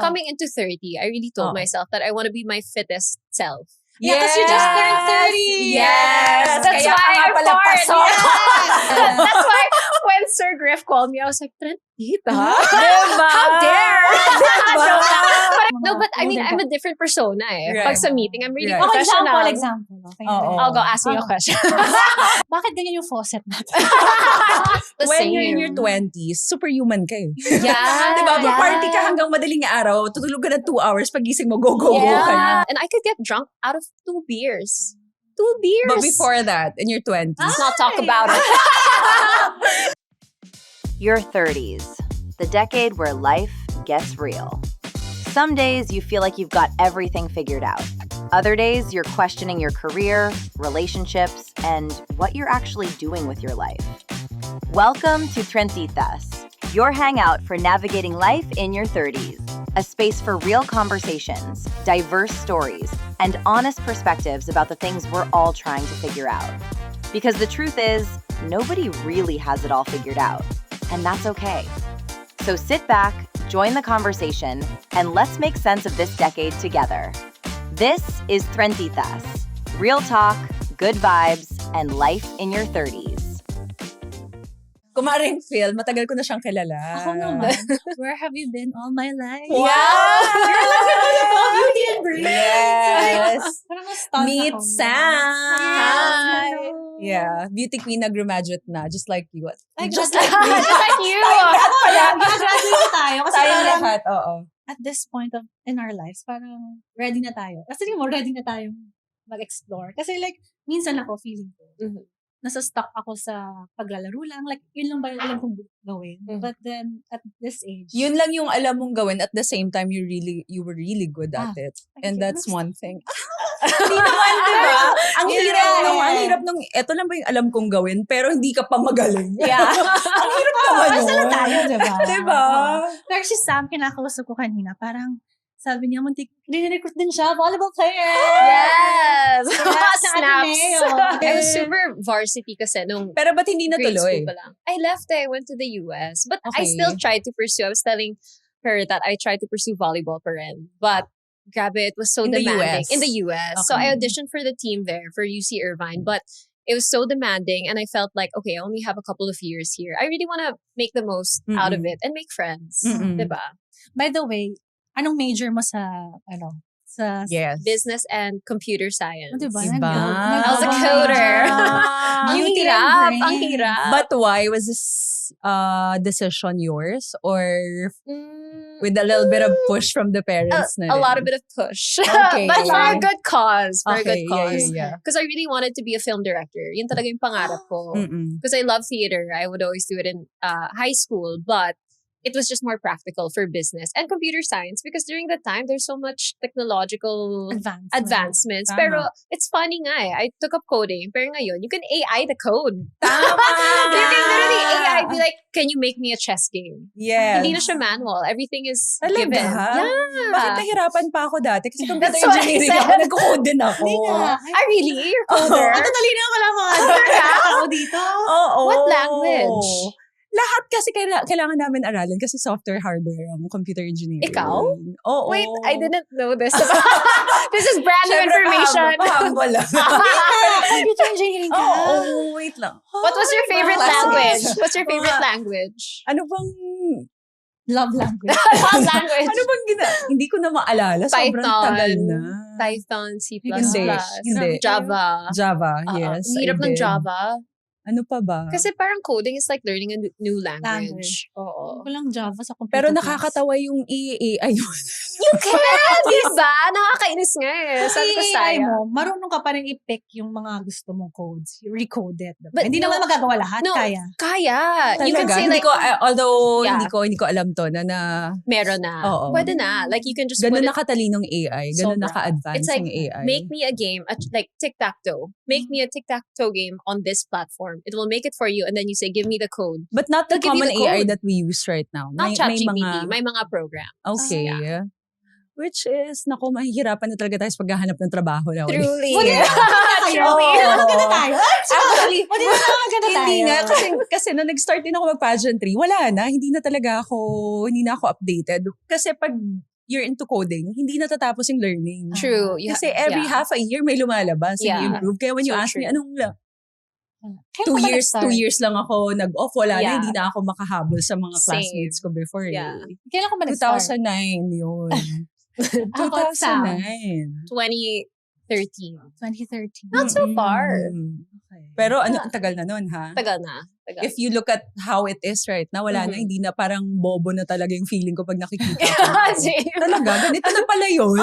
coming into 30, I really told myself that I want to be my fittest self. Yeah, because you just turned 30. Yes. That's Kaya why ka nga I pala fart. pasok. Yes. That's why when Sir Griff called me, I was like, Trentita? Diba? How dare? Diba? No, but I mean, I'm a different persona eh. Right. Pag sa meeting, I'm really Right. professional. Example. Okay. Oo. I'll go ask you a question. Bakit ganyan yung faucet natin? The When same. you're in your 20s, superhuman ka eh. Yeah. Diba? Party ka hanggang madaling araw, tutulog ka ng 2 hours, pagising mo, go ka na. And I could get drunk out of 2 beers. 2 beers. But before that, in your 20s. Let's not talk about it. Your 30s, the decade where life gets real. Some days you feel like you've got everything figured out. Other days you're questioning your career, relationships, and what you're actually doing with your life. Welcome to Trentitas, your hangout for navigating life in your 30s. A space for real conversations, diverse stories, and honest perspectives about the things we're all trying to figure out. Because the truth is, nobody really has it all figured out. And that's okay. So sit back, join the conversation, and let's make sense of this decade together. This is Trentitas. Real talk, good vibes, and life in your 30s. Kumaring Phil, matagal ko na siyang kilala. Ako naman. Where have you been all my life? Wow! You're like Beauty and Brains. Yes. Parang na-stunned Meet ako. Sam! Hi. Yeah, beauty queen na graduate na, just like you. Just Just like you. Graduate tayo. Kasi Tayong parang lahat, oo. at this point in our lives, parang ready na tayo. Kasi mo, ready na tayong mag-explore. Kasi like, minsan ako, feeling ko, nasa stuck ako sa paglalaro lang. Like, yun lang ba yung alam kong gawin. But then, at this age, Yun lang yung alam mong gawin, at the same time, you were really good at it. And that's one thing. Hindi naman, diba? Ang hirap nung, eto lang ba yung alam kong gawin, pero hindi ka pa magaling. Yeah. Ang hirap naman basta yun. na tayo, diba? Diba? Pero si Sam, kinakausap ko kanina, parang, sabi niya, recruit din siya, volleyball player. Yes. Snaps. I was super varsity kasi nung Pero ba't hindi grade natuloy? school pa lang. I left I went to the US. But Okay. I still tried to pursue. I was telling her that I tried to pursue volleyball pa rin. But grabe, it was so In the demanding. US? In the US. So Okay. I auditioned for the team there, for UC Irvine. But it was so demanding and I felt like, okay, I only have a couple of years here. I really want to make the most out of it and make friends. Diba? By the way, anong major mo sa, sa Yes. Business and computer science. Diba? Diba? I was a coder. Ang Beauty and hirap. brains. Ang hirap. But why? Was this decision yours? Or with a little bit of push from the parents? A lot of bit of push. Okay. But for a good cause. For a good Okay, cause. yeah. Because I really wanted to be a film director. Yun talaga yung pangarap ko. Mm-mm. Because I love theater. I would always do it in high school. But it was just more practical for business and computer science because during that time, there's so much technological advancements. Tama. Pero it's funny nga eh. I took up coding. Pero ngayon, you can AI the code. Tama! You can literally AI be like, can you make me a chess game? Yes. Hindi na siya manual. Everything is Talaga? given. Yeah. Bakit nahirapan pa ako dati? Kasi computer That's what I engineering said. ako. Nag-code din ako. Really? You're coder? Ang tatali na ko lang mga tao dito. Oo. What language? Lahat kasi kailangan namin aralin kasi software, hardware, computer engineering. Ikaw? Oo. Wait, I didn't know this. This is brand new information. Pahamba lang. Computer engineering ka. Oo, wait lang. What was your favorite Mga language? classmates. What's your favorite language? Ano bang... Love language. Love language. Ano bang hindi ko na maalala. Sobrang Python. tagal na. Python, C++. Hindi. Java. Java, yes. Ang hirap I ng did. Java. Ano pa ba? Kasi parang coding is like learning a new language. Oo. Walang Java sa computer Pero class. nakakatawa yung AI yun. You can! Diba? Nakakainis nga eh. Sabi ko AI saya. mo, marunong ka pa rin i-pick yung mga gusto mong codes. You recode it. Diba? But Hindi no- naman magagawa lahat. no, Kaya. Kaya. You can Talaga? say Hindi like, ko, although Yeah. hindi ko alam to na meron na. Oo. Pwede na. Like you can just put ganun it, nakatalinong AI, ganun Sobra. naka-advance it's like, ang AI. make me a game, like tic-tac-toe. Make me a tic-tac-toe game on this platform. It will make it for you and then you say, give me the code. But not the They'll give you common the AI code. that we use right now. Not May ChatGPT. May mga program. Okay. Yeah. Which is, naku, mahihirapan na talaga tayo sa paghahanap ng trabaho na. Truly. Buti na tayo. Maganda tayo. Actually, Buti na maganda tayo. hindi nga. Kasi nung nag-start din ako mag-pageantry, wala na. Hindi na ako updated. Kasi pag you're into coding, hindi natatapos yung learning. True. Kasi every half a year may lumalabas, i-improve. Kaya when you ask me, anong 2 years lang ako nag-off, wala na, hindi na ako makahabol sa mga classmates ko before. Kailan ko ba nag-start? 2009 yun. Ako, 2009. 2013. Not so far. Okay. Pero ang tagal na nun, ha? Tagal na. If you look at how it is right now, wala na, hindi na parang bobo na talaga yung feeling ko pag nakikita ko. Talaga, ganito na pala yun.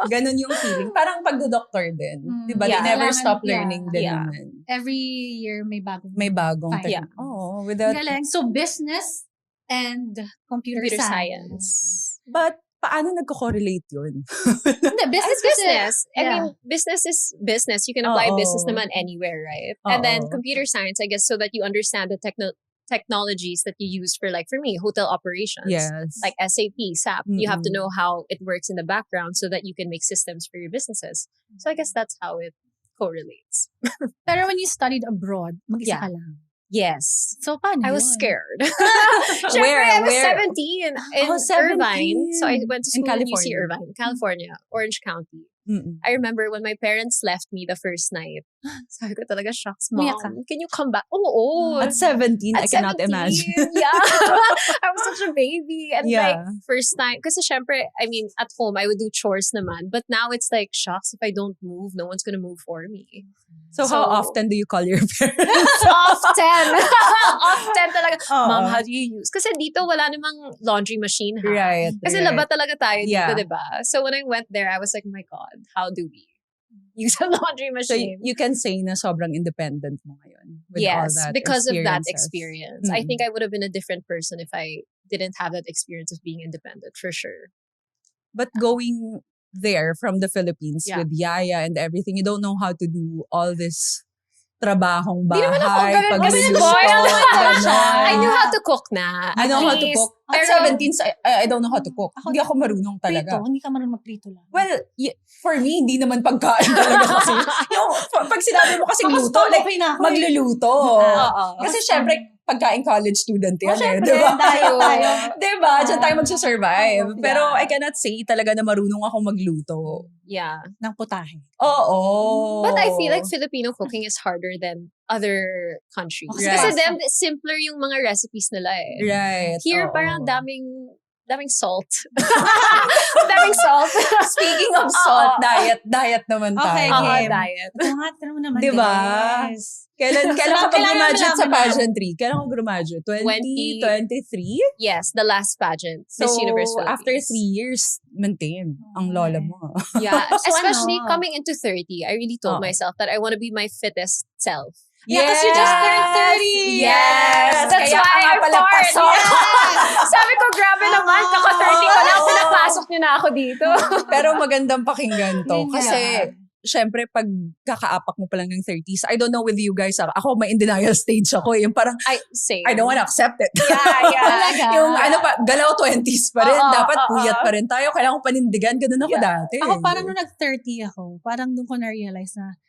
Ganon yung feeling. Parang pagdo-doctor din. Diba? They never stop learning din naman. Every year may bagong. May bagong. Oo, without. Galing. So, business and computer science. But, paano nagko-correlate yun? Hindi, business. Business. I mean, business is business. You can apply business naman anywhere, right? And then computer science, I guess, so that you understand the technologies that you use for, like, for me, hotel operations. Yes. Like SAP, SAP. You have to know how it works in the background so that you can make systems for your businesses. So I guess that's how it correlates. Pero when you studied abroad, mag-isa ka lang. Yes. So, paano I was yun? scared. Where? I was 17 in 17. Irvine. So I went to In school in UC California. Irvine, California, Orange County. I remember when my parents left me the first night. Sabi ko talaga, shucks, Mom, can you come back? Oo. At 17, I cannot 17, imagine. Yeah. I was such a baby. And like, first time, kasi syempre, I mean, at home, I would do chores naman. But now it's like, shucks, if I don't move, no one's gonna move for me. So how often do you call your parents? Often. Often talaga. Mom, how do you use? Kasi dito wala namang laundry machine, ha? Right. Kasi laba talaga tayo dito, Yeah. diba? So when I went there, I was like, oh my God, how do we use a laundry So machine? you can say na sobrang independent mo ngayon. With all Yes, that because of that experiences. experience. I think I would have been a different person if I didn't have that experience of being independent, for sure. But going there from the Philippines with Yaya and everything, you don't know how to do all this trabahong Di naman ako bahay, ganun. pagluluto, Ganon. ganon. I knew how to cook na. I know how to cook. At Pero- 17, I don't know how to cook. Hindi ako marunong talaga. Prito, hindi ka marunong magprito lang. Well, for me, hindi naman pagkain talaga kasi. Yung, pag sinabi mo kasi luto, like, magluluto. Kasi syempre, pagkain college student yan syempre, diba? tayo. Diba? Diyan tayo magsusurvive. Pero I cannot say talaga na marunong ako magluto. Yeah. Ng putahe. Oo. But I feel like Filipino cooking is harder than other countries. Right. Kasi them, simpler yung mga recipes nila eh. Right. Here, Oo. parang daming salt. daming salt. Speaking of salt, diet naman tayo. Okay, game. Diet. Ito nga, tira mo naman, Diba? guys. Kailan ka Kailangan pag-graduate sa malaman na. pageantry? Kailan ko graduate? 2023? Yes, the last pageant. Miss Universe Philippines. After 3 years, maintain ang lola mo. Yeah, So, especially ano? coming into 30, I really told myself that I want to be my fittest self. Yeah, because you just turned 30. Yes! That's Kaya why ka nga I pala fart. pasok. Sabi ko, grabe naman, kaka-30 ko lang, pinapasok niyo na ako dito. Pero magandang pakinggan to. Yun Kasi, syempre, pag kakaapak mo pa lang ng 30s, I don't know with you guys, ako may in denial stage ako. Yung parang, Same. I don't wanna accept it. Talaga. Yung galaw 20s pa rin. Dapat puyat pa rin tayo. Kailangan ko panindigan. Ganun ako dati. Ako parang nung nag-30 ako, parang doon ko na-realize na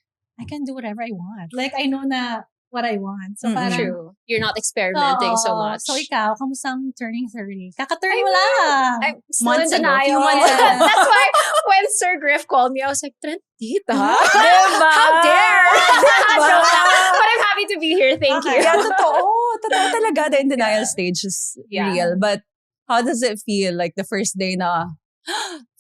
I can do whatever I want. Like, I know na what I want. So, parang, True. You're not experimenting so Oo. much. So, ikaw, kamusta ang turning 30? Kaka-turn mo lang. I'm still Months in ago, denial. few months ago. That's why when Sir Griff called me, I was like, Trentita? Diba? How dare? Diba? Joke lang. But I'm happy to be here. Thank you. Yeah, totoo. Totoo talaga. The in denial stage is Yeah. real. But how does it feel like the first day na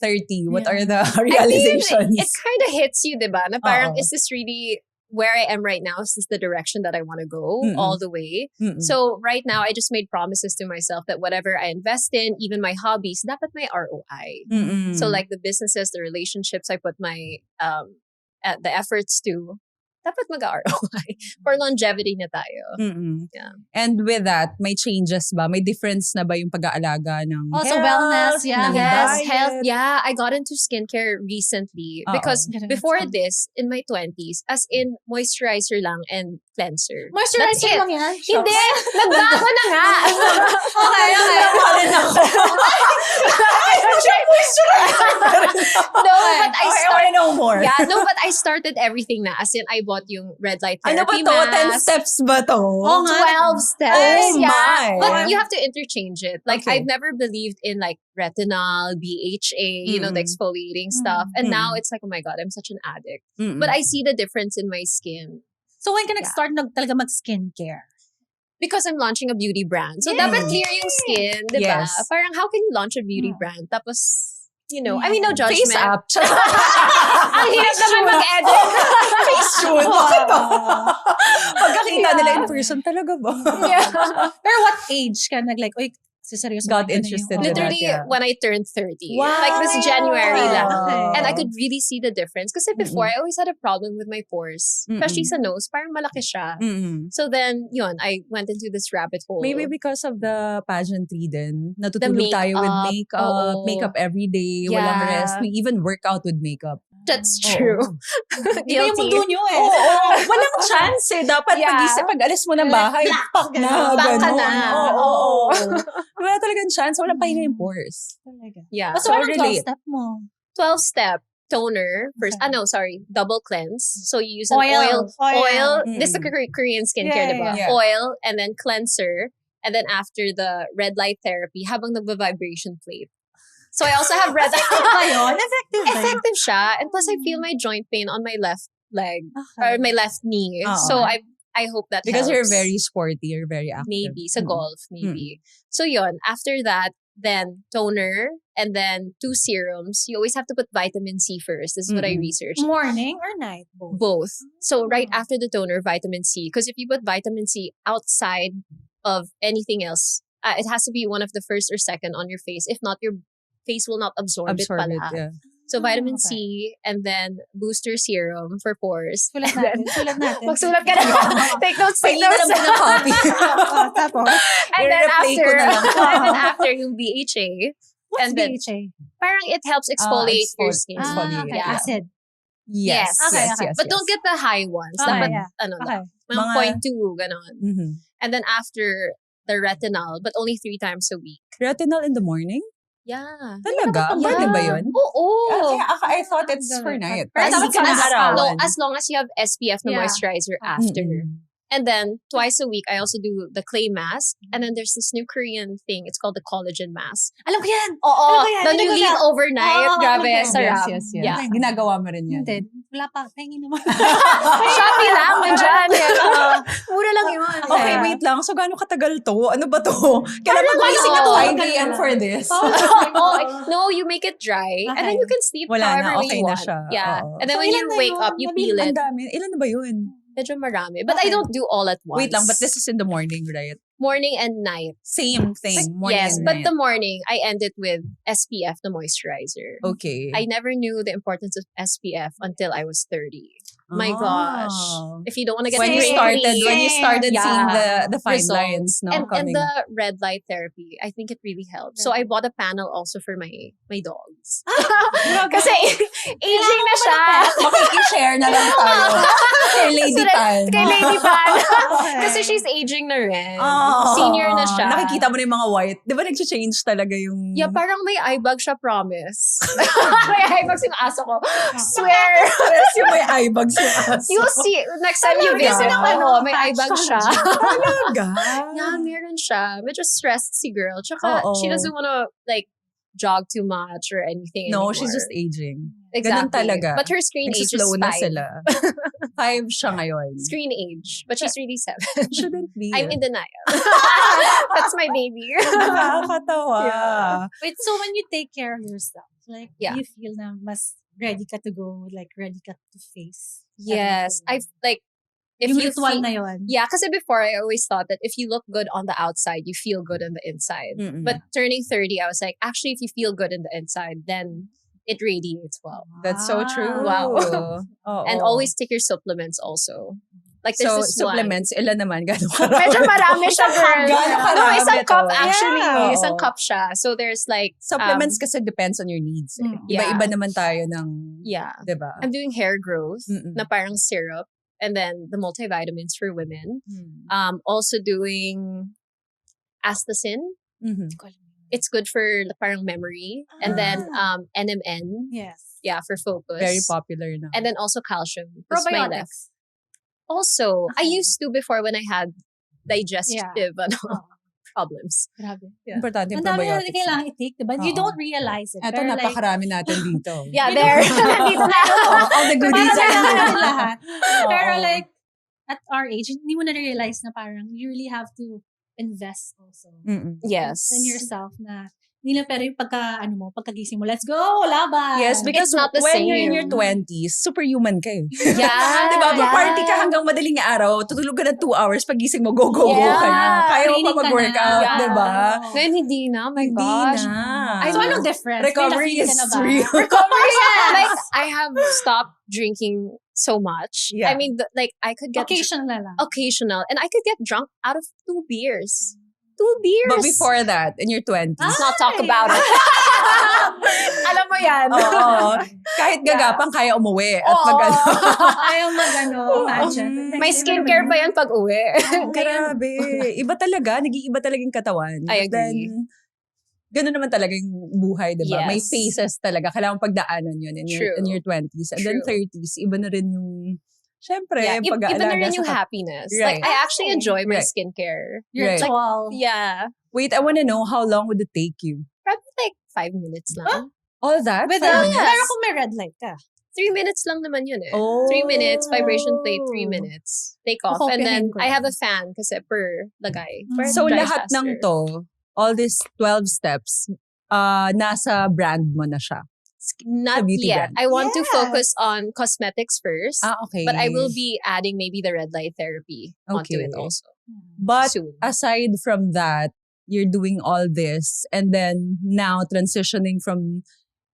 30? What Yeah. are the I mean, realizations? it kind of hits you, diba? Na parang, Oo. is this really where I am right now? Is this the direction that I want to go all the way? Mm-mm. So right now, I just made promises to myself that whatever I invest in, even my hobbies, dapat may ROI. Mm-mm. So like the businesses, the relationships I put my the efforts to, dapat mag-ROI. For longevity na tayo. Mm-mm. Yeah. And with that, may changes ba? May difference na ba yung pag-aalaga ng Also, health, wellness, yeah. ng Yes, diet? health. Yeah, I got into skincare recently Oo. because Ganun. before this, in my 20s, as in moisturizer lang and cleanser. Moisturizer That's it. lang yan? Hindi! Nagbago na nga! Okay. Naman ako. No, but I I wanna know more. Yeah, no, but I started everything na. As in, I bought yung red light Ano ba therapy to? 10 mask. steps ba to? Oo nga. 12 steps. Oh yeah. my. But you have to interchange it. Like, Okay. I've never believed in like retinol, BHA, you know, the exfoliating stuff. And now it's like, oh my God, I'm such an addict. Mm-mm. But I see the difference in my skin. So when ka nag-start talaga mag-skincare? Because I'm launching a beauty brand. So, Yeah. dapat clear yung skin, di ba? Yes. Parang, how can you launch a beauty brand? Tapos, you know, I Yeah. mean, no judgment. Face app. Ang hirap naman mag-edit. Face shoot. Bakit ba? Pagkakita nila in person, talaga ba? Yeah. Pero what age ka nag-like, oy, seryoso Got ba ito na interested yung- in that, Literally, yeah. when I turned 30. Wow. Like this January lang. Okay. And I could really see the difference. Kasi before, I always had a problem with my pores. Especially sa nose. Parang malaki siya. Mm-mm. So then, yun, I went into this rabbit hole. Maybe because of the pageantry din. Natutulog tayo with makeup, makeup. oo. Makeup every day. Yeah. Walang rest. We even work out with makeup. That's true. Iba yung mundo nyo eh. Oo. Walang chance eh. Dapat Yeah. pag-alis mo ng bahay, pak na. Pak ka ganun. na. Oo. Wala talagang chance. Walang pahinga yung pores. Talaga. Yeah. So, anong relate. 12 step mo? 12-step toner. First, Okay. double cleanse. So you use an Oil. oil. Mm-mm. This is the Korean skincare, Yeah, diba? yeah. Oil, and then cleanser. And then after the red light therapy, habang nagba-vibration plate. So I also have red Ba yun? Effective ba yun? effective siya. And plus I feel my joint pain on my left leg Okay. or my left knee. Oo. So I hope that Because helps. you're very sporty. You're very active. Maybe sa Mm. golf, maybe. So yun, after that, then toner and then 2 serums. You always have to put vitamin C first. This is what I Mm-mm. researched. Morning or night? Both. So right after the toner, vitamin C. Because if you put vitamin C outside of anything else, it has to be one of the first or second on your face. If not, your face will not absorb it pala. yeah. So vitamin okay. C and then booster serum for pores. Sulat natin. Sulat natin. Magsulat ka na. Take notes, take Pahinga notes. lang po ng copy. Tapos, And then I-replay ko after, na lang. and then after yung BHA, what's and then BHA? parang it helps exfoliate your skin. exfoliate. okay. Yeah. Acid. Yes. Okay, yes, okay. yes. But don't get the high ones. Okay, Dapat, yeah. ano lang, Okay. mga Mga- 0.2, ganon. Mhm. And then after the retinol, but only 3 times a week. Retinol in the morning? Yeah. Talaga? Yeah. Pwede ba yun? Oo. I thought it's for night. Pero Pero dapat hindi ka sa naarawan. No, as long as you have SPF na Yeah. moisturizer after. Mm-mm. And then twice a week, I also do the clay mask. And then there's this new Korean thing. It's called the collagen mask. Alam ko yan. Oo. Alam ko yan, Then hindi you ko leave na- overnight. Oo, Grabe, okay. sarap. Yes. Yeah. Ginagawa mo rin yan. Hindi. Wala pa. Pahingi naman. Shopee lang, nandyan. Mura lang yun. Okay, wait lang. So, gaano katagal to? Ano ba to? Kailan Parang magising ano, at 5 a.m. for this? Oh, no, you make it dry. And then Okay. you can sleep Wala na, however way okay you na want. siya. Yeah. Oo. And then So, when ilan you na wake yun? up, you peel Ang it. dami. Ilan na ba yun? Medyo marami. But I Okay. don't do all at once. Wait lang, but this is in the morning, right? Morning and night. Same thing. Morning Yes, and but night. the morning, I end it with SPF, the moisturizer. Okay. I never knew the importance of SPF until I was 30. My Oh. gosh. If you don't want to get When you wrinkly- started Yeah. seeing the fine Results. lines no, and coming. the red light therapy, I think it really helps. So I bought a panel also for my dogs. Kasi aging na siya. Makikishare na lang tayo. Kay Lady So Pan. Kay Lady Pan. Okay. Kasi she's aging na rin. Oh. Senior na siya. Nakikita mo na yung mga white. Di ba nag-change talaga yung... Yeah, parang may eye bag siya, promise. May eye bags yung aso ko. Swear. Yes, yung may eye bags yung aso. You'll see. Next time you Talaga? visit, may eye bag siya. Talaga? Yeah, meron siya. Medyo stressed si girl. Tsaka, Oo. she doesn't wanna, jog too much or anything No, anymore. she's just aging. Exactly. Ganun talaga. But her screen age is Nagsislow na 5. sila. 5 siya ngayon. Screen age. But she's really 7. Shouldn't be. I'm in denial. That's my baby. Nakakatawa. Yeah. Wait, so when you take care of yourself, Yeah. you feel na mas ready ka to go, ready ka to face. Yes. everything. If yung you ritual feel- na yun. Yeah, because before I always thought that if you look good on the outside, you feel good on the inside. Mm-mm. But turning 30, I was like, actually, if you feel good in the inside, then it radiates well. That's so true. Wow. Oo. And always take your supplements also. Like there's So, this supplements, ilan naman? Gano'ng one. Medyo marami siya, girl. Gano'ng No, karami isang cup to? actually. Yeah. Isang Oo. cup siya. So there's Supplements kasi depends on your needs. Eh. Yeah. Iba-iba naman tayo ng, yeah. di ba? I'm doing hair growth Mm-mm. na parang syrup. And then the multivitamins for women. Mm. Also doing Astaxin. Mhm. It's good for parang memory. And then NMN. Yes. Yeah, for focus. Very popular now. And then also calcium. That's my left. Probiotics. Also, I Okay. used to before when I had digestive Oo. problems. Grabe. Importante yung Ang dami na probiotics. kailangan i-take, diba? You Oo. don't realize it. Eto, pero napakarami natin dito. Yeah, You there. know- Nandito na ako. All the goodies Parang are kailangan here. natin lahat. Pero Oo. like, at our age, hindi mo na-realize na parang you really have to invest also Mm-mm. Yes. in yourself na hindi lang pero yung pagkagising mo, let's go, laban! Yes, because It's not the when you're in your same. 20s, superhuman ka eh. Yeah. Diba? Party ka yeah. hanggang madaling araw, tutulog ka ng 2 hours, pagising mo, go ka na. Yeah. Kaya mo Training pa ka na. mag-workout, Yeah. diba? Ngayon, hindi na. Oh my Hindi gosh. na. So, anong difference? Recovery May na-feel is ka na ba? real. Recovery. Like, I have stopped drinking so much. Yeah. I mean, like, I could get Occasion na lang. occasional. And I could get drunk out of 2 beers. 2 beers. But before that, in your 20s, Let's not talk about it. Alam mo yan. oo, kahit gagapang, kaya umuwi. At Oo. mag-ano. Ayaw mag-ano, imagine. May skincare pa yan pag uwi. Grabe. Iba talaga. Nag-iiba talaga yung katawan. I But then, agree. ganun naman talaga yung buhay, diba? May Yes. phases talaga. Kailangan pagdaanan yun in your 20s. And then True. 30s, iba na rin yung, syempre, Yeah, yung iba na pag-aalaga rin yung sa happiness. Right. Like, I actually enjoy my Right. skincare. You're Right. 12. Yeah. Wait, I wanna know how long would it take you? Probably like 5 minutes lang. All that? With 5 a, minutes? pero kung may red light ka. 3 minutes lang naman yun eh. Oh. 3 minutes, vibration plate, 3 minutes. Take off. And then, Kukopiahin ko I yan. have a fan kasi per lagay. For So, dry lahat ng faster. to, all these 12 steps, nasa brand mo na siya. Not beauty yet. brand. I want to Yes. focus on cosmetics first. Okay. But I will be adding maybe the red light therapy onto Okay. it also. But soon. aside from that, you're doing all this and then now transitioning from,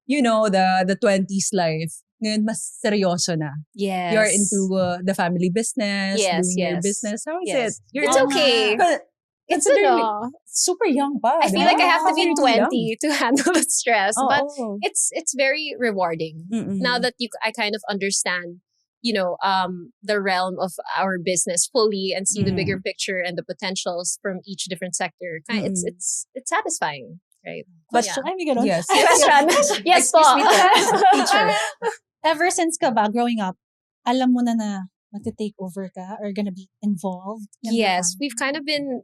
the 20s life, ngayon mas seryoso na. Yes. You're into the family business, Yes, doing your yes. business. How is Yes. it? You're It's okay. It's Considering ano, super young pa. I feel like I have to be 20 20 to handle the stress. Oh, but oh. it's very rewarding. Mm-mm. Now that I kind of understand, the realm of our business fully and see the Mm. bigger picture and the potentials from each different sector. It's satisfying, right? Question? Ay, may ganun. Yes. Question. Yes po. Excuse me, teacher. Ever since ka ba, growing up, alam mo na magte-take over ka or gonna be involved? in the Yes, family? we've kind of been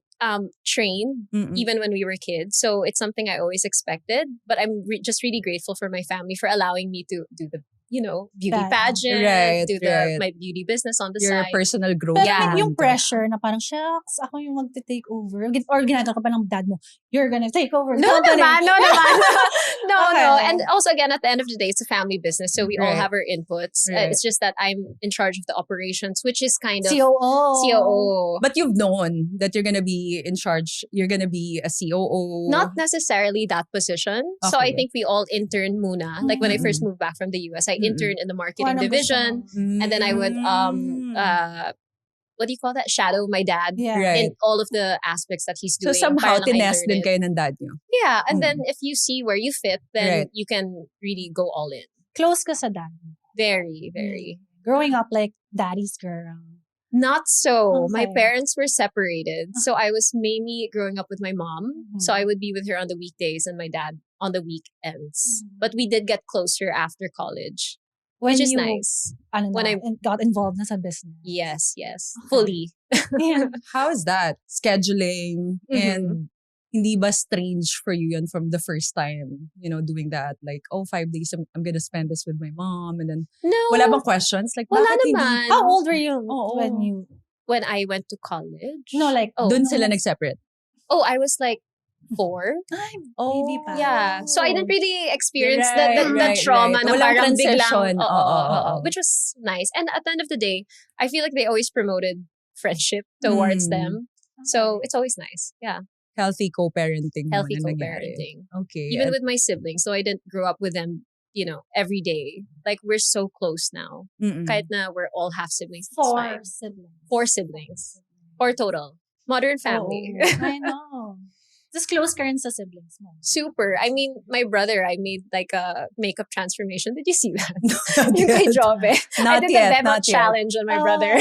trained Mm-mm. even when we were kids. So it's something I always expected. But I'm just really grateful for my family for allowing me to do the, beauty pageant, Right, do right. my beauty business on the Your side. personal growth. Pero Yeah. yung pressure na parang, shucks, ako yung magte-take over. Or ginagawa ka pa ng dad mo, you're gonna take over the No company. naman, no naman. No. Okay. And also again, at the end of the day, it's a family business. So we all Right. have our inputs. Right. It's just that I'm in charge of the operations, which is kind of COO. COO. But you've known that you're gonna be in charge. You're gonna be a COO. Not necessarily that position. So I Okay. think we all intern muna. Like when I first Mm-mm. moved back from the US, I Mm-mm. interned in the marketing Kung anong gusto division. mo. And then I would what do you call that? Shadow my dad Yeah. Right. in all of the aspects that he's So doing. somehow Para lang I tinest learn din it. kayo ng dad niyo. Yeah, and then if you see where you fit, then Right. you can really go all in. Close ka sa dad. Very, very. Growing up like daddy's girl. Not so. My Okay. parents were separated. So I was mainly growing up with my mom. Mhm. So I would be with her on the weekdays and my dad on the weekends. Mhm. But we did get closer after college, When which is you, nice. When When I got involved na sa business. Yes, yes. Okay. Fully. Yeah. How is that? Scheduling Mm-hmm. and hindi ba strange for you yun from the first time, doing that? Like, 5 days I'm gonna spend this with my mom and then No. wala bang questions? Like, Wala bakit hindi? naman. How old were you Oo. when you... When I went to college? No, like... Oh, Doon no, sila like- nag-separate. I was like 4. Ay, Oh. baby pa. Yeah. So I didn't really experience Right, the right, trauma right. na Walang parang transition. biglang, Oo. which was nice. And at the end of the day, I feel like they always promoted friendship towards Mm. them. So it's always nice. Yeah. Healthy co-parenting. Healthy naman ang nangyari. co-parenting. Okay. Even with my siblings. So I didn't grow up with them, every day. Like we're so close now. Mm-mm. Kahit na we're all half siblings. It's 4 fine. siblings. 4 siblings. 4 total. Modern family. Oo, I know. Just close ka rin sa siblings mo. Super. I mean, my brother, I made like a makeup transformation. Did you see that? Not Yung kay yet. Jobe. I Not did yet, the Bebo not yet. challenge on my brother.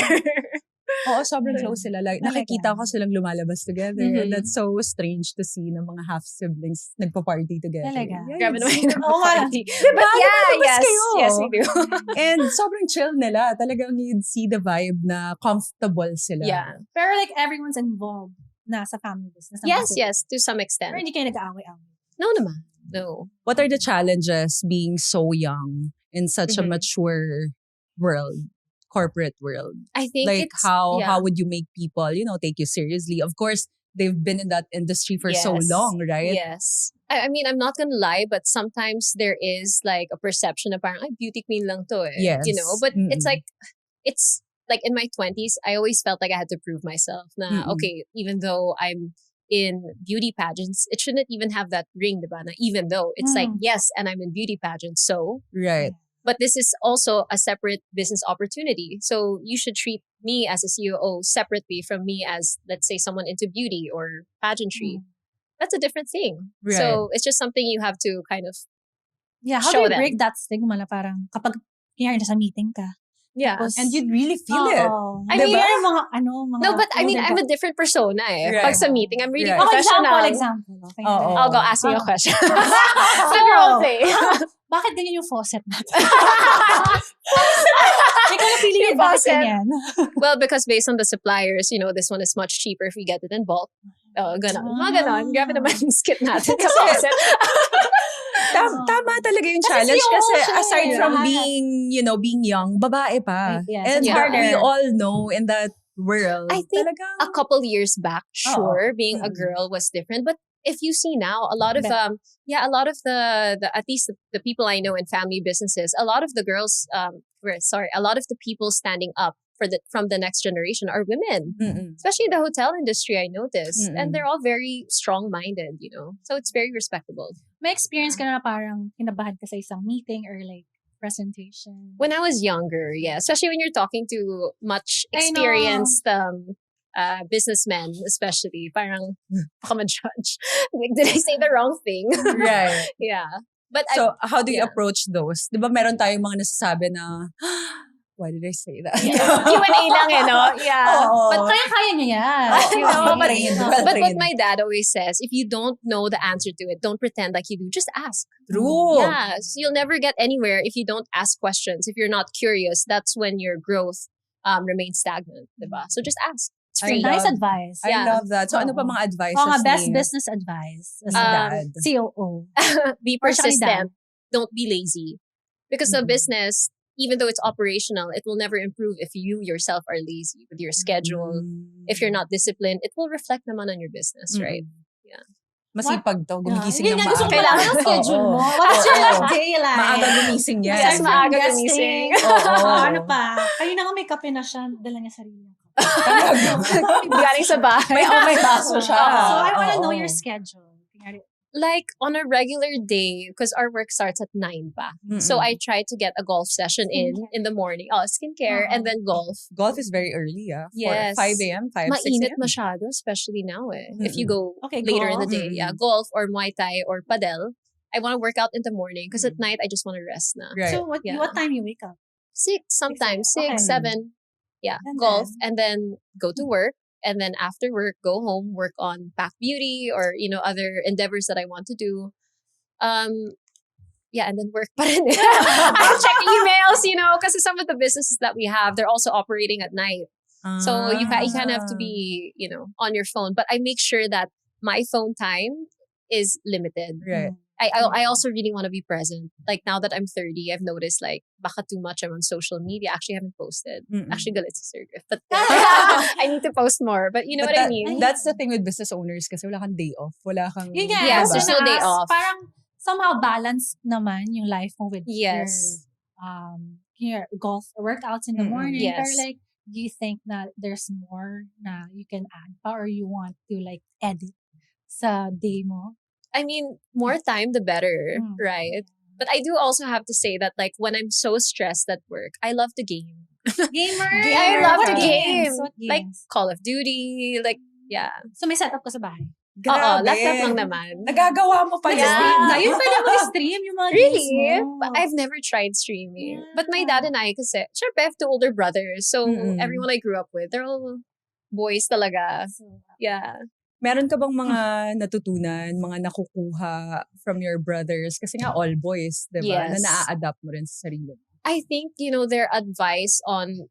Oo, sobrang close sila. Like, Talaga. nakikita ko silang lumalabas together. Mhm. And that's so strange to see ng mga half-siblings nagpa-party together. Talaga. Yeah, Grabe it's naman super- yung Oo nga. party. Diba? But yeah, Lumalabas yes. kayo. Yes, we do. And sobrang chill nila. Talagang you'd see the vibe na comfortable sila. Yeah. Pero like everyone's involved na sa family business. Yes, yes, to some Pero extent. hindi kayo nag-aaway-aaway. No naman. No. What are the challenges being so young in such a Mhm. mature world, corporate world? I think Like it's, how yeah. would you make people, take you seriously? Of course, they've been in that industry for so Yes. long, right? Yes. I mean, I'm not gonna lie, but sometimes there is like a perception na parang, ay, beauty queen lang to eh. Yes. But it's Mm-mm. like, it's like in my 20s, I always felt like I had to prove myself na, Mm-mm. okay, even though I'm in beauty pageants, it shouldn't even have that ring, diba? Na even though it's like, yes, and I'm in beauty pageants, so, Right. but this is also a separate business opportunity. So you should treat me as a COO separately from me as, let's say, someone into beauty or pageantry. That's a different thing. Right. So it's just something you have to kind of, Yeah, how Show do you them. break that stigma na parang kapag kaya sa meeting ka? yeah. Tapos, And you'd really feel it. I mean, mean, mga mga No, but I mean, older I'm a guys. different persona eh. Right. Pag sa meeting, I'm really Right. Okay, professional. example. Okay. Oo. I'll go ask me a Oh. question. So, The role play. bakit ganyan yung faucet natin? Ikaw na pili Yung yun, bakit faucet. ganyan? Well, because based on the suppliers, this one is much cheaper if we get it in bulk. Oh, ganon. Mga ganon. Grabe naman yung skit natin sa faucet. Tama talaga yung Kasi challenge CEO kasi siya aside eh. from Lahat. being young, babae pa. Yes, And it's Yeah. harder. we all know in that world, I think talagang, a couple years back, sure, being a Mm-mm. girl was different. But if you see now, a lot of Bet. a lot of the at least the people I know in family businesses, a lot of the girls, a lot of the people standing up from the next generation are women. Mm-mm. Especially in the hotel industry, I noticed. Mm-mm. And they're all very strong-minded, So it's very respectable. May experience ka na parang kinabahan ka sa isang meeting or like presentation. When I was younger, yeah. Especially when you're talking to much I know. experienced businessmen, especially. Parang, baka ma-judge. Like, did I say the wrong thing? Right. Yeah. But So, how do you yeah. approach those? Di ba meron tayong mga nasasabi na, why did I say that? Q&A lang no? Yeah. Oo. But kaya niya yan. I know, but- Trained, But well But what trained. my dad always says, if you don't know the answer to it, don't pretend like you do. Just ask. True. Yeah. So you'll never get anywhere if you don't ask questions. If you're not curious, that's when your growth remains stagnant. Diba? So just ask. It's I free. Nice love- advice. I Yeah. love that. So, ano pa Oo. mga advices Oo nga, best ni business advice. As dad? COO. Be Or siya ni persistent. Don't be lazy. Because the Mhm. business, even though it's operational, it will never improve if you yourself are lazy with your schedule. If you're not disciplined, it will reflect naman on your business, Mm-mm. right? Yeah. Masipag to, gumigising Yun ng nga, gusto ko maaga. malaman ang schedule mo. What's your Oo. last day like? Maaga gumising yan. Yes, Aside maaga from gumising. guesting. Oo. Ano pa? Ayun na nga, may kape na siya. Dala niya sarili. Galing sa bahay. May baso siya. So, I wanna know Oo. your schedule. Kunyari, Like on a regular day, because our work starts at 9 pa. So Mm-mm. I try to get a golf session in the morning. Oh, skincare and then golf. Golf is very early, Yes. 5 a.m., 5, 6 Mainit a.m. masyado, especially now eh. If you go Okay, later in the golf. day. Yeah, Mm-mm. golf or Muay Thai or padel. I want to work out in the morning because at night I just want to rest na. Right. so, what Yeah. time you wake up? 6 sometimes, 6, Okay. 7. Yeah, And golf and then go to work. And then after work, go home, work on Pack Beauty or, other endeavors that I want to do. Yeah, and then work pa rin. I check emails, because some of the businesses that we have, they're also operating at night. So you kind of have to be, on your phone. But I make sure that my phone time is limited. Right. I also really want to be present. Like now that I'm 30, I've noticed like baka too much I'm on social media. Actually, I haven't posted. Mm-mm. Actually, galit si Sir Griff. But I need to post more. But you know But what I mean? That's the thing with business owners kasi wala kang day off. Wala kang... Yun nga, Yes, I was there's gonna no day ask, off. Parang somehow balance naman yung life mo with Yes. your golf workouts in the Mm-mm. morning. Yes. Pero like, do you think na there's more na you can add pa or you want to like edit sa day mo? I mean, more time the better, Mm. right? But I do also have to say that like when I'm so stressed at work, I love to game. Gamer! I love What to games? game. What Like games? Call of Duty, like yeah. So may setup ka sa bahay? Grabe. laptop lang naman. Nagagawa mo pa Yeah. yun. Yun pala mo stream yung mga Really? games mo. But I've never tried streaming. Yeah. But my dad and I, kasi, syempre, I have 2 older brothers. So, Mm-mm. everyone I grew up with, they're all boys talaga. Yeah. Meron ka bang mga natutunan, mga nakukuha from your brothers? Kasi nga all boys, di ba? Yes. Na naa-adapt mo rin sa sarili mo. I think, their advice on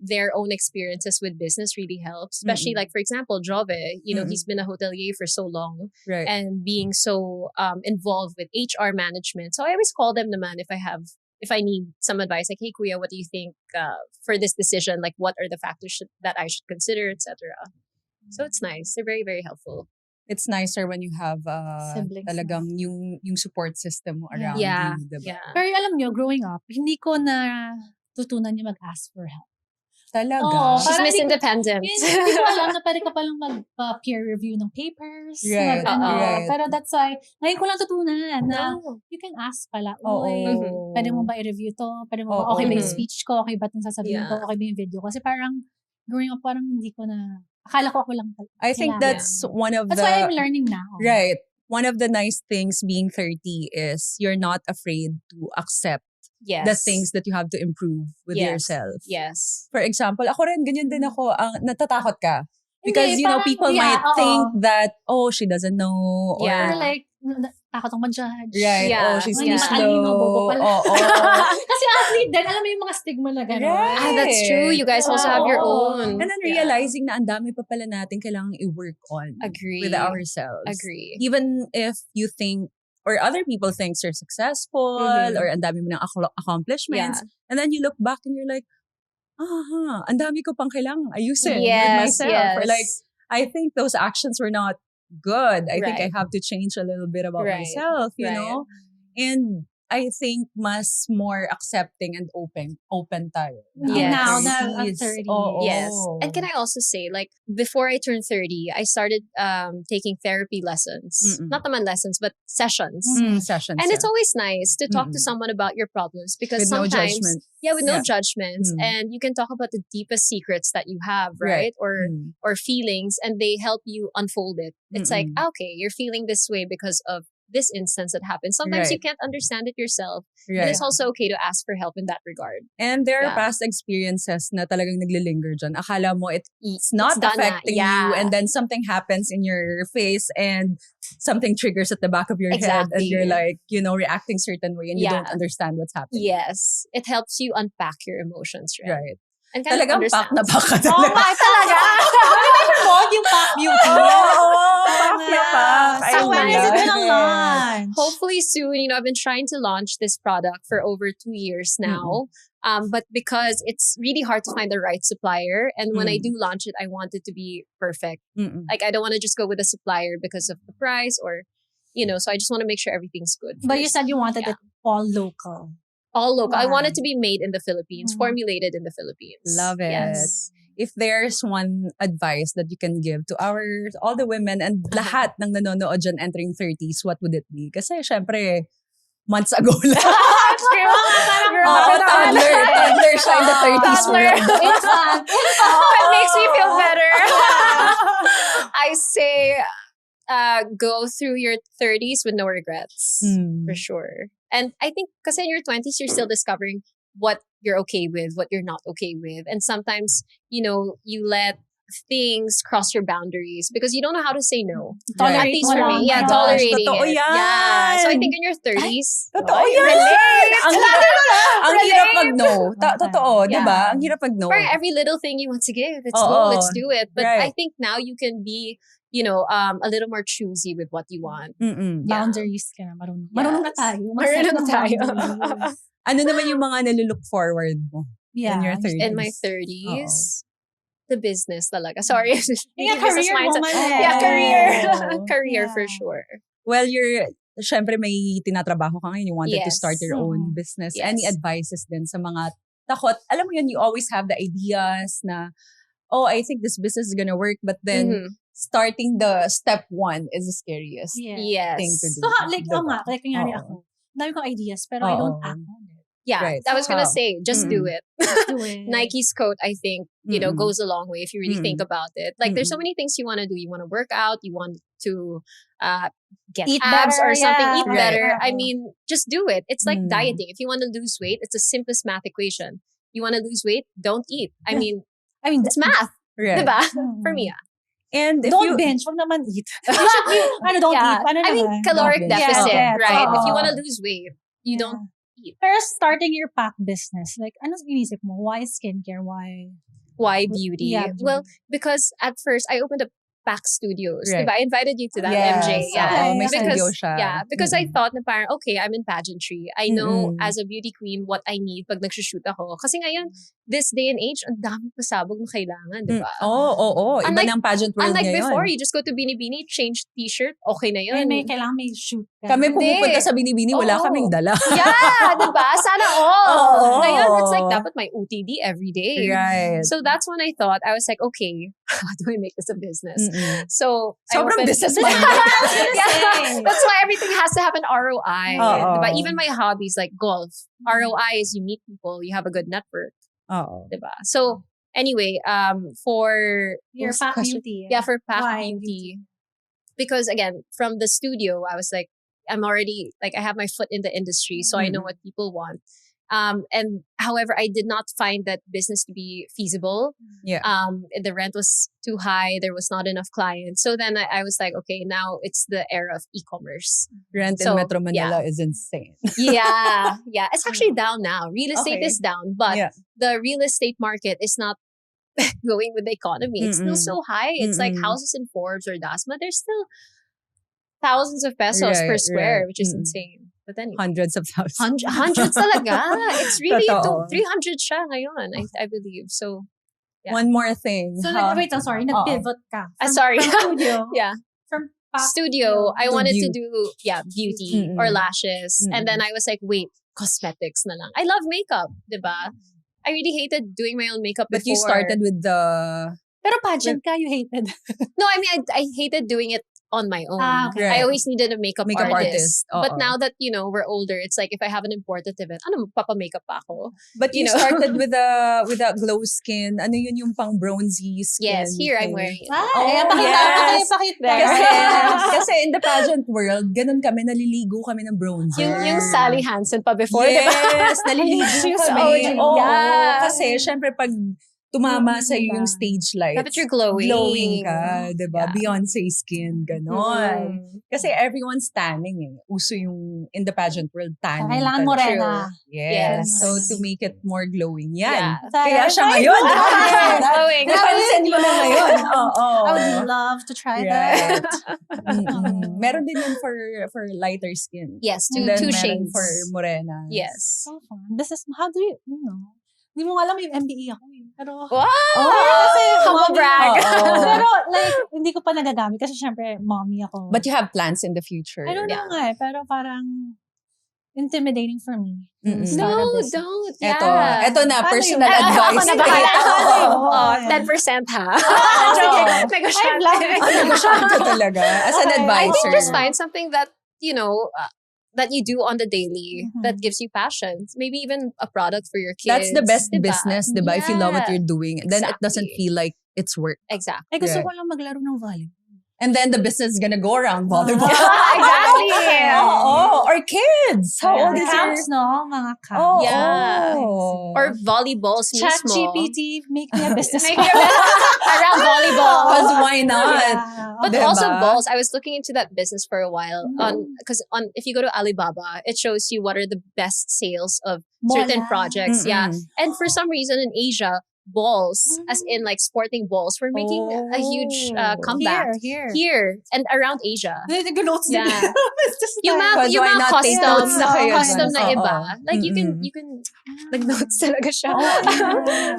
their own experiences with business really helps. Especially, Mm-mm. like, for example, Jove, Mm-mm. he's been a hotelier for so long. Right. And being so involved with HR management. So I always call them naman if I need some advice, like, hey Kuya, what do you think for this decision? Like, what are the factors that I should consider, etc. So it's nice. They're very, very helpful. It's nicer when you have Siblings talagang yung support system mo around Yeah, you, diba? yeah. Pero alam nyo, growing up, hindi ko na tutunan yung mag-ask for help. Talaga. Oo, She's Parang Miss hindi ko- Independent. Hindi ko alam na pwede ka palang mag-peer review ng papers. Right, right. Pero that's why, ngayon ko lang tutunan na Oh. you can ask pala, Oo. uy, pwede mo ba i-review to? Pwede mo ba, Oo. okay ba yung Mhm. speech ko? Okay ba itong sasabihin ko? Yeah. Okay ba yung video ko? Kasi parang, growing up, parang hindi ko na, akala ko ako lang. I think kailangan. that's one of That's why I'm the learning now. right. One of the nice things being 30 is you're not afraid to accept Yes. the things that you have to improve with Yes. yourself. Yes. For example, ako rin, ganyan din ako. Natatakot ka. Because, Hindi, you know, parang, people yeah, might oo. think that, oh, she doesn't know. Or, Yeah. Or like, takot akong ma-judge. right, Yeah, oh, she's Hindi too matalino, slow. bobo pala. Oo. Kasi athlete din, alam mo yung mga stigma na gano'n. Right. Ah, that's true. You guys also have your Oo. own. And then realizing na ang dami pa pala natin kailangang i-work on Agree. with ourselves. Agree. Even if you think, or other people think you're successful, Mhm. or ang dami mo ng accomplishments, and then you look back and you're like, ang dami ko pang kailangang ayusin with Yes, myself. yes. Or like, I think those actions were not good. I think I Right. have to change a little bit about Right, myself, you right. know? And I think mas more accepting and open tayo. Yes. Now na at 30s. 30. Oo. Yes. And can I also say, like, before I turned 30, I started taking therapy lessons. Mm-mm. Not naman lessons, but sessions. Sessions. And it's always nice to talk to Mm-mm. someone about your problems because with no sometimes, judgment. yeah, with no Yeah. judgments, Mm. and you can talk about the deepest secrets that you have, Right. right? Or feelings, and they help you unfold it. It's like, Mm-mm. okay, you're feeling this way because of this instance that happened. Sometimes you Right. can't understand it yourself, Right. but it's also okay to ask for help in that regard. And there are Yeah. past experiences na talagang naglilinger dyan. Akala mo it's not done na. affecting Yeah. you, and then something happens in your face and something triggers at the back of your head, and Exactly. you're like, reacting certain way and you Yeah. don't understand what's happening. Yes, it helps you unpack your emotions, right? Right. And kind Talagang of pack understand. na pack ka Oh talaga. my, talaga! Promote yung Pop Beauty. Oo, pack na Yeah. pack. I So when is it love gonna it. launch? Hopefully soon. I've been trying to launch this product for over 2 years now. But because it's really hard to find the right supplier, and when I do launch it, I want it to be perfect. Mm-mm. Like, I don't want to just go with a supplier because of the price, or so I just want to make sure everything's good. But you first. said you wanted it all local. All local. I want it Wow. to be made in the Philippines, Mhm. formulated in the Philippines. Love it. Yes. If there's one advice that you can give to all the women and lahat ng nanonood dyan entering 30s, what would it be? Kasi syempre, months ago lang. Oo, toddler siya in the 30s world. It makes me feel better. I say, go through your 30s with no regrets, for sure. And I think because in your 20s, you're still discovering what you're okay with, what you're not okay with. And sometimes, you let things cross your boundaries because you don't know how to say no. Right. At least for Tolerate me. Yeah, mo lang. tolerating Totoo it. yan. Yeah. So I think in your 30s, Totoo you yan. relate. Ang hirap Relate. mag-no. Totoo, di Yeah. ba? Ang hirap mag-no. For every little thing you want to give, it's Oo. go, let's do it. But Right. I think now you can be, a little more choosy with what you want. Mm-mm. Yeah. Boundaries ka na, marunong. Marunong na Yes. tayo. Marunong Mag-set ng tayo. boundaries. Ano naman yung mga nalilook forward mo Yeah. in your 30s? In my 30s, the business talaga. Sorry. Yeah, Business career mindset. woman eh. Yeah, career. Oh. Career for Yeah. sure. Well, syempre may tinatrabaho ka ngayon. You wanted to Yes. start your own Mhm. business. Yes. Any advices din sa mga takot? Alam mo yun, you always have the ideas na, I think this business is gonna work. But then, Mhm. starting the step one is the scariest Yeah. Yes. thing to do. So, like, Diba? kunyari Oo. ako, dami kong ideas, pero I don't Oo. act on it. Yeah, Right. I was gonna How? say, just do it. Do it. Nike's quote, I think, Mm-mm. goes a long way if you really think about it. Like, there's so many things you want to do. You want to work out. You want to get Eat abs better, or something. yeah. Eat Right. better. I Oo. mean, just do it. It's like Mm. dieting. If you want to lose weight, it's the simplest math equation. You want to lose weight, don't eat. I mean, I mean, it's math, Right. diba? Mm. For me, And if Don't you, binge, wag naman eat. You should be, don't Yeah. eat. Ano I mean, naman? caloric Don't binge. deficit, Yeah. right? If you Oo. want to lose weight, you Yeah. don't eat. Pero starting your pack business, like, ano inisip mo? Why skincare? Why? Why beauty? Yeah, Well, because at first I opened up Pack Studios. Right. Diba? I invited you to that, yes, MJ. Yeah. may Okay. studio Because, siya. yeah, because I thought na parang, okay, I'm in pageantry. I know Mm-mm. as a beauty queen what I need pag nagsushoot ako. Kasi ngayon, this day and age, ang daming pasabog na kailangan, diba? Oo. Iba Unlike- ng pageant world Unlike ngayon. before, you just go to Binibini, change t-shirt, okay na yun. And kailangan may shoot ka. Kami Hindi. pumupunta sa Binibini, wala Oo. kaming dala. Yeah, diba? Sana all. Oo. Ngayon, it's like dapat may OTD every day. Right. So that's when I thought, I was like, okay, how do I make this a business? Mm-mm. So, I Sobrang opened- business-minded. Yeah, that's why everything has to have an ROI. Oo. Diba? Even my hobbies like golf, ROI is you meet people, you have a good network. Oo. Diba? So, anyway, for Your what's the pack question? beauty. Yeah, for Pack Why Beauty. Because again, from the studio, I was like, I'm already like I have my foot in the industry, so I know what people want. And however, I did not find that business to be feasible. Yeah. The rent was too high. There was not enough clients. So then I was like, okay, now it's the era of e-commerce. Rent So, in Metro Manila is insane. Yeah, yeah. It's actually down now. Real estate Okay. is down, but Yeah. the real estate market is not going with the economy. It's still Mm-mm. so high. It's like Mm-mm. houses in Forbes or Dasma. There's still thousands of pesos per Right, square, right. which is Mm-mm. insane. But anyway. Hundreds of thousands. Hundreds talaga. It's really Totoo. 300 siya ngayon, I believe. So, yeah. One more thing. So, How- wait, I'm sorry. Nag-pivot ka. sorry. From studio. Yeah. From pack Studio, I To wanted to beauty. do, beauty Mm-mm. or lashes. And Mm-mm. then I was like, wait, cosmetics na lang. I love makeup, diba? I really hated doing my own makeup But you before. started with the... Pero pageant ka, you hated. No, I mean, I hated doing it on my own. Okay. Right. I always needed a makeup artist. Oo. But now that, we're older, it's like if I have an important event, magpapa-makeup pa ako? But you you know. started with a glow skin. Ano yun yung pang bronzy skin? Yes, here I'm thing? wearing it. yes. Pakita. Kasi in the pageant world, ganun kami, naliligo kami ng bronzer. Yung Sally Hansen pa before, diba? Yes, naliligo She's kami. OG. Oo, Yeah. kasi syempre pag tumama sa iyo yung stage lights, Dapat you're glowing. glowing ka, diba? Yeah. Beyonce skin, ganon. Mhm. Kasi everyone's tanning eh. Uso yung, in the pageant world, tanning. Kailangan mo talaga. rin na. Yes. Yes. So, to make it more glowing. Yan. Yeah. Kaya siya ngayon. Glowing. Napansin mo na ngayon. Oo. I would love to try Right. that. Mm-mm. Meron din yun for lighter skin. Yes, And then two meron shades. for morena. Yes. So fun. This is, how do you know? Hindi mo alam yung MBE ako eh. Pero, Wow! kasi Humble mommy- brag. Oo. Pero like, hindi ko pa nagagamit kasi syempre, mommy ako. But you have plans in the future. I don't know nga eh, pero parang intimidating for me. Mm-mm. Start a No, business. don't. Ito na, Paano personal yun? advice. Ako na bahala. Ito. Oh, 10% ha. Joking. I'd love it. Negosyante ka talaga. As an Okay. advisor. I think just find something that, that you do on the daily Mhm. that gives you passion. Maybe even a product for your kids. That's the best diba? business, diba? If you love what Yeah. you're doing, then it doesn't Exactly. feel like it's work. Exactly. Eh, gusto Right. ko lang maglaro ng volleyball. And then the business is gonna go around volleyball. Exactly. Oo. Or kids. How old is your... Camps, no? Mga camps. Oh, Yeah. oh. Or volleyballs Chat mismo. GPT, make me a business. Make your around volleyball. Because why not? Yeah. But Diba? also balls. I was looking into that business for a while. Mm. Because if you go to Alibaba, it shows you what are the best sales of More certain na. projects. Yeah. Mm-mm. And for some reason in Asia, balls, as in like sporting balls, were making a huge comeback Here. and around Asia. Nag-notes din. Yeah. It's just Yung like- mga, Because yung why mga not take custom, notes na kayo custom dun? na iba. Oo. Like you Mm-mm. can nag-notes talaga siya.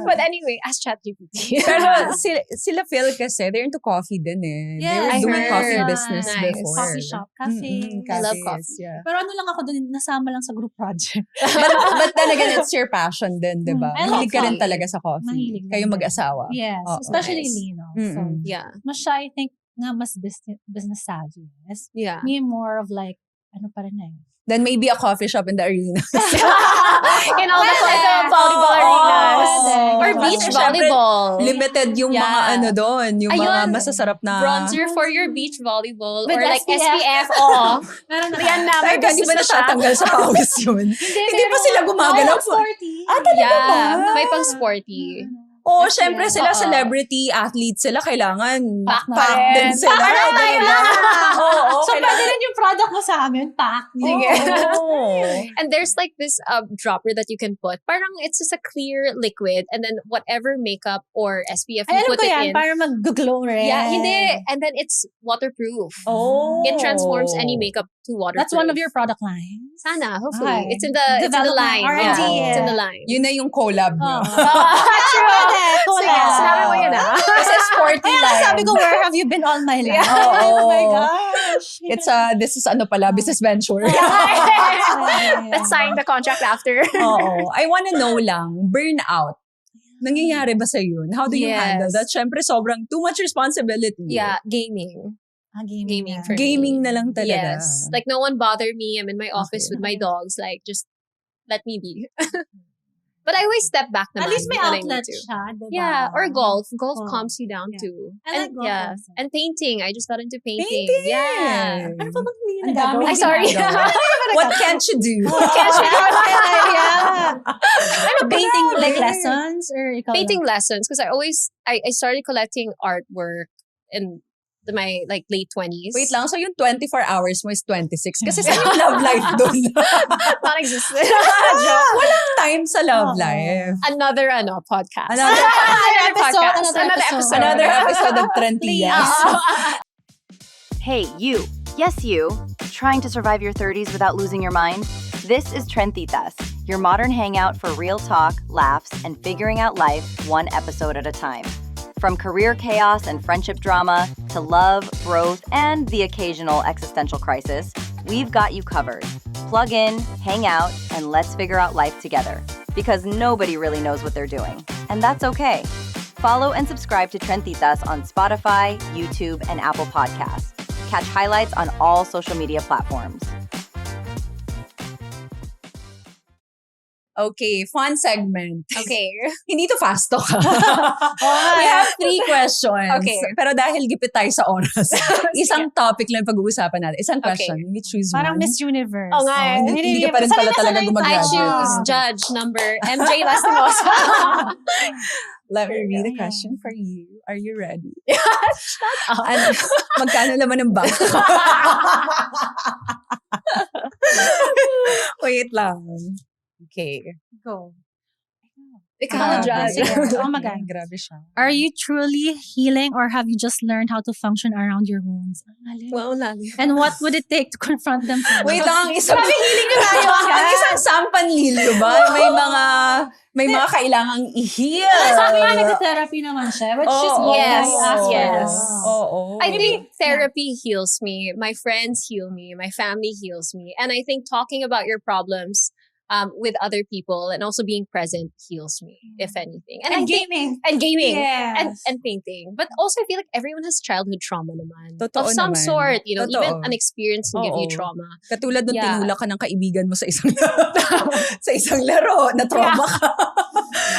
But anyway, ask ChatGPT. Pero sila Phil kasi, they're into coffee din eh. Yes, they were I doing heard. coffee business Nice. before. Coffee shop. Cafe. I love Cafes, coffee. Yeah. Pero ano lang ako dun, nasama lang sa group project. but then again, it's your passion din, di ba? I love Mahilig ka rin coffee. talaga sa coffee. Mahilig Kayo din. mag-asawa. Yes. Oo. Especially Nice. Lino. So, Mm-mm. Yeah. mas siya, I think, nga mas business savvy. Yes. Yeah. Me more of like, ano pa rin Then maybe a coffee shop in the arena. In all the volleyball arenas. Or beach Kasi syempre, volleyball. Limited yung mga Yeah. ano doon, yung mga Ayun. masasarap na... Bronzer for your beach volleyball. With or like SPF. SPF. Oo. Meron na. Yan na. May Ay, hindi business ba na siya. natatanggal sa pawis yun? Hindi pa sila gumagalaw. Sporty. Yeah. May pang sporty. Oo, syempre sila Oo. celebrity athletes sila, kailangan Pack na pack rin. din sila. Pack na tayo lahat. Oo, So, pwede rin yung product mo sa amin, pack. Sige. Oo. And there's like this dropper that you can put. Parang it's just a clear liquid. And then whatever makeup or SPF Ay, you alam put ko it yan, in. para mag-glow rin. Yeah, hindi. And then it's waterproof. Oh. It transforms any makeup to waterproof. That's one of your product lines. Sana, hopefully. Ay. It's in the line. Development, R&D, Yeah, it's in yeah. the line. Yun na yung collab nyo. Sige, sinabi mo yun Kasi sporty Kaya line. sabi ko, where have you been all my life? Oo. Oh my gosh. This is ano pala, business venture. Let's sign the contract after. Oo. I wanna know lang, burnout. Nangyayari ba sa yun? How do you Yes. handle that? Syempre, sobrang too much responsibility. Yeah, gaming. Gaming for me. Gaming na lang talaga. Yes. Like, no one bother me. I'm in my office Okay. with my dogs. Like, just let me be. But I always step back naman. At least may when I need outlet to. siya, diba? Yeah, or golf. Golf Oh, calms you down yeah. too. I like golf yeah. also. And painting. I just got into painting. Painting! Yeah. Ano pa bang hindi Ang nagagawa? dami Ay, sorry. ginagawa. What can't you do? Ano, painting like lessons? Or ikaw Painting lang? lessons. Because I started collecting artwork in my like late 20s. Wait lang, so yung 24 hours mo is 26. Kasi saan yung love life doon? Non-existent. Walang time sa love Oo. life. Another podcast. Another podcast. Another episode. Another episode of Trentias. Hey, you. Yes, you. Trying to survive your 30s without losing your mind? This is Trentitas, your modern hangout for real talk, laughs, and figuring out life one episode at a time. From career chaos and friendship drama to love, growth, and the occasional existential crisis, we've got you covered. Plug in, hang out, and let's figure out life together. Because nobody really knows what they're doing. And that's okay. Follow and subscribe to Trentitas on Spotify, YouTube, and Apple Podcasts. Catch highlights on all social media platforms. Okay, fun segment. Okay. Hindi to fast talk. We have 3 questions. Okay. Pero dahil gipit tayo sa oras, isang topic lang pag-uusapan natin. Isang Okay. question. You choose Parang one. Miss Universe. Oh, nga eh. Hindi ka pa rin pala talaga I gumagraduate. choose judge number MJ Lastimosa. Let me read the question for you. Are you ready? Ano, magkano naman ng bank? Wait lang. Okay. Go. Ikaw, judge. Sige. Oh my God. Grabe siya. Are you truly healing or have you just learned how to function around your wounds? Wow, lali. And what would it take to confront them? Wait lang, ang isang healing na tayo. Ang isang sampanlilyo ba? May mga kailangang i-heal. Sabi nga, nag-therapy naman siya. Which is good. Yes, I yes. Oo. I think therapy heals me. My friends heal me. My family heals me. And I think talking about your problems with other people and also being present heals me, if anything. And I think, gaming. and gaming. Yes. And painting. But also, I feel like everyone has childhood trauma naman. Totoo of some naman. sort. You know, Totoo. even an experience can give you Oo. trauma. Katulad nung Yeah. tinulak ka ng kaibigan mo sa isang sa isang laro, na trauma ka.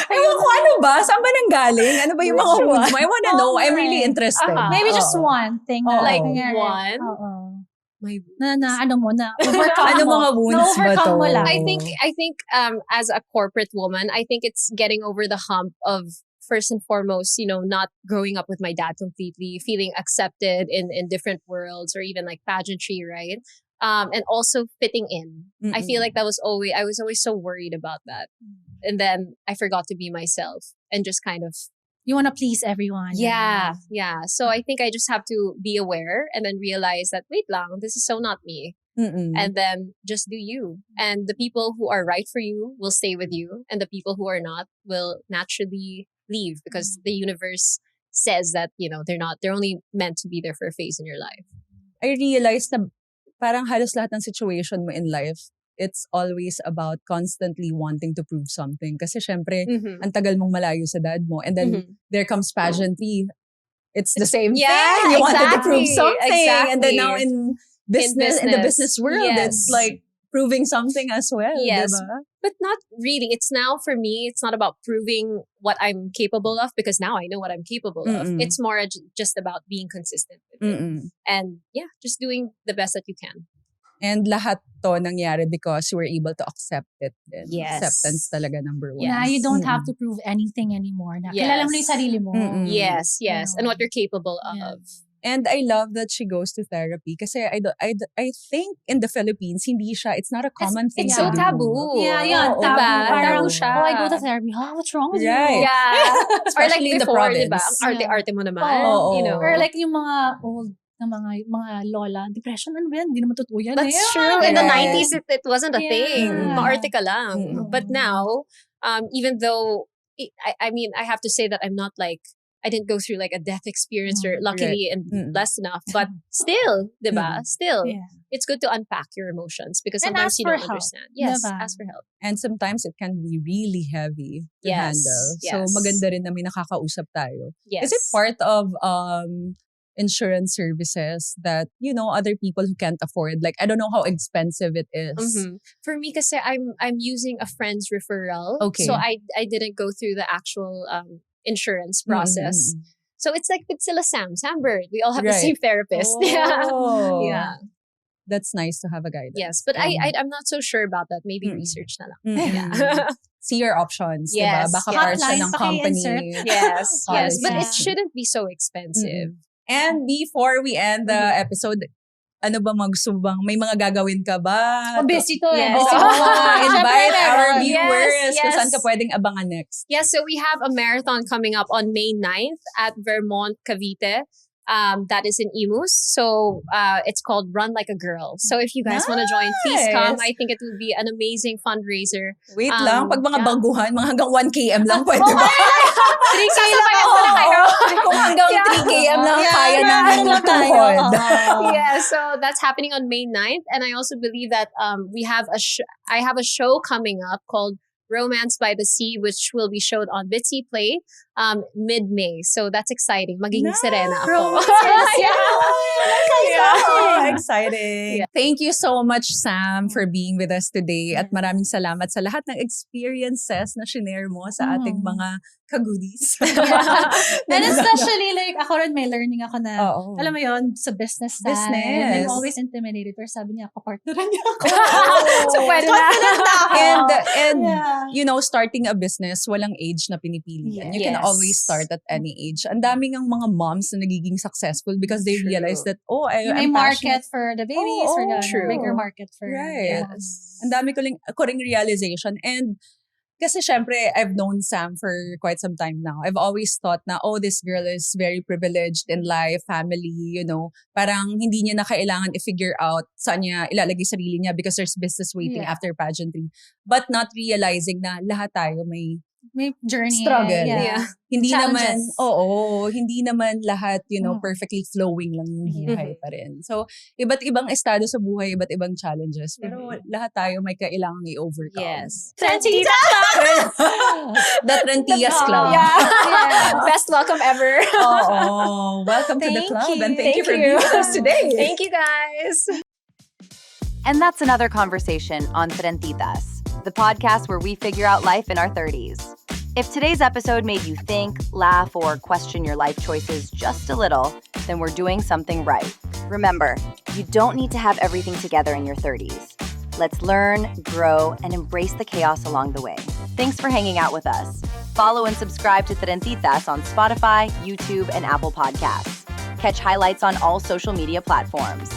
Ewan ko, ano ba? Saan ba nanggaling? Ano ba yung mga Which wounds one? mo? I wanna know. I'm really interested. Maybe just Oo. one thing. Oo. Na Like nangyari. one? Oo. My Overcome Ano mo. mga wounds ba Na-overcome to? mo lang. I think as a corporate woman, I think it's getting over the hump of first and foremost, you know, not growing up with my dad completely, feeling accepted in different worlds or even like pageantry, right? And also fitting in. I feel like I was always so worried about that. And then I forgot to be myself and just kind of You want to please everyone. yeah. So I think I just have to be aware and then realize that wait lang, this is so not me. And then just do you. And the people who are right for you will stay with you. And the people who are not will naturally leave because the universe says that, you know, they're only meant to be there for a phase in your life. I realized na parang halos lahat ng situation mo in life, it's always about constantly wanting to prove something. Kasi syempre, ang tagal mong malayo sa dad mo. And then, there comes pageantry. It's the same Yeah, thing. You wanted to prove exactly. something. And then now Exactly. in business in the business world. Yes. It's like proving something as well. Yes. Diba? But not really. It's now for me, it's not about proving what I'm capable of because now I know what I'm capable of. Mm-mm. It's more just about being consistent with it. Mm-mm. And yeah, just doing the best that you can. And lahat to nangyari because we're able to accept it. Din. Yes. Acceptance talaga number one. Yeah, you don't have Mm-mm. to prove anything anymore. Na, Yes. kilala mo na yung sarili mo. Mm-mm. Yes, yes. Yeah. And what you're capable Yeah. of. And I love that she goes to therapy kasi I think in the Philippines, it's not a common thing It's to so do. taboo. Yeah, yun. Oo, Taboo. diba? Parang, Taboo siya. oh, I go to therapy. What's wrong with Right. you? Yeah. Or like Especially in the before, province. diba? Ang arte-arte mo naman. Oo. You know. Or like yung mga old na mga lola, depression, ano ba yan? Hindi naman totoo yan. That's eh. true. In the Right. 90s, it wasn't a Yeah. thing. Mm. Maarte ka lang. Mm. But now, even though, I mean, I have to say that I'm not like, I didn't go through like a death experience or luckily and blessed enough. But still, diba? Still, Yeah. it's good to unpack your emotions because And sometimes ask you for don't help, understand. Yes, diba? ask for help. And sometimes it can be really heavy to Yes, handle. So yes. maganda rin na may nakakausap tayo. Yes. Is it part of insurance services that, other people who can't afford? Like, I don't know how expensive it is. Mhm. For me, kasi I'm using a friend's referral. Okay. So I didn't go through the actual insurance process. Mm-mm. So it's like with sila Sam Bird. We all have the Right. same therapist. Yeah. Oh. Yeah. That's nice to have a guidance. Yes. But I'm not so sure about that. Maybe Mm-mm. research na lang. Mm-mm. Yeah. See your options, Yes, diba? Baka yes. part siya Hotline, ng company. paki-insert. Yes. Yes. But it Yeah. shouldn't be so expensive. And before we end the episode, ano ba may mga gagawin ka ba? Oh, busy to eh. Yes. Busy Oo, to. invite Syempre, our meron. viewers Yes, kung saan yes. ka pwedeng abangan next. Yes, so we have a marathon coming up on May 9th at Vermont, Cavite. That is in Imus. So it's called Run Like a Girl. So if you guys want to join, please come. Nice. I think it will be an amazing fundraiser. Wait lang, pag mga yeah. baguhan, mga hanggang 1 km lang pwede ba? 3K lang Oo, kayo. kung hanggang Yeah. 3 km lang Yeah, kaya yeah, namin lang tayo. tuhod. Yeah, so that's happening on May 9th. And I also believe that we have I have a show coming up called Romance by the Sea, which will be showed on Bitsy Play mid-May. So that's exciting. Magiging Nice. Serena ako. Romance by the Sea. Yeah. Exciting. Thank you so much, Sam, for being with us today. At maraming salamat sa lahat ng experiences na shinare mo sa ating mga kagoodies. And especially like, ako rin may learning ako na, Oo. alam mo yon sa business side. Business. I'm always intimidated. Pero sabi niya, kapartneran niya ako. So pwede na. And Yeah. starting a business, walang age na pinipili. Yes. You can always start at any age. Ang daming ang mga moms na nagiging successful because they True. realize that, May I'm passionate. market for the babies, for the true. bigger market for Right. moms. Ang dami ko ring realization. And kasi syempre, I've known Sam for quite some time now. I've always thought na, this girl is very privileged in life, family, parang hindi niya na kailangan i-figure out saan niya ilalagay sarili niya because there's business waiting Yeah. after pageantry. But not realizing na lahat tayo may May journey. struggle. Yeah. Hindi Challenges. hindi naman lahat, perfectly flowing lang yung buhay pa rin. So, iba't ibang estado sa buhay, iba't ibang challenges. Pero lahat tayo may kailangang i-overcome. Yes. Trentita! The Trentias Club. Yeah. Best welcome ever. Oh, welcome to the Thank club you. and thank you for Thank being you. with us today. Thank you, guys. And that's another conversation on Trentitas, the podcast where we figure out life in our 30s. If today's episode made you think, laugh, or question your life choices just a little, then we're doing something right. Remember, you don't need to have everything together in your 30s. Let's learn, grow, and embrace the chaos along the way. Thanks for hanging out with us. Follow and subscribe to Trentitas on Spotify, YouTube, and Apple Podcasts. Catch highlights on all social media platforms.